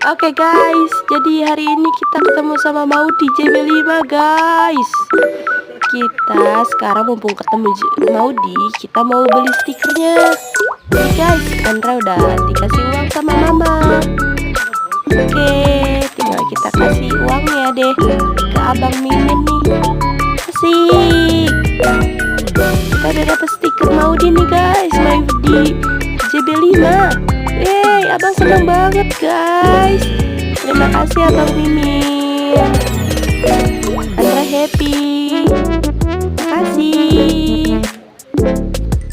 Oke guys, jadi hari ini kita ketemu sama Maudi JB5 guys. Kita sekarang mumpung ketemu Maudi, kita mau beli stikernya. Nih guys, Andra udah dikasih uang sama mama. Oke, tinggal kita kasih uangnya deh ke abang Mimin nih. Asik. Kita udah dapet stiker Maudi nih guys, Maudi JB5. Yeay, abang senang banget guys. Terima kasih abang Mimin. Andra happy. Terima kasih.